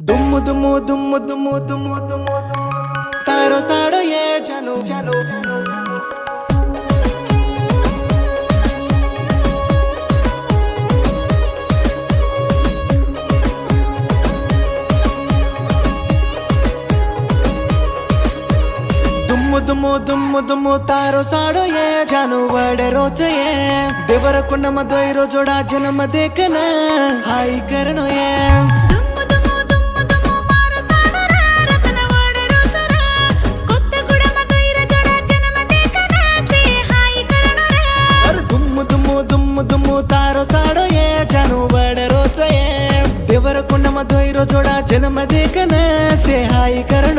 दुम दुम दुम दुम दुम दुम तारो साड़ो ये जानो जानो दुम दुम दुम तारो साड़ो ये जानो बड़े रोच ये देवर कुंड मधुरो जोड़ा जन्म देखना हाई करनो ये देवर कुंड मधुरो जोड़ा जन्म देखना से हाई करण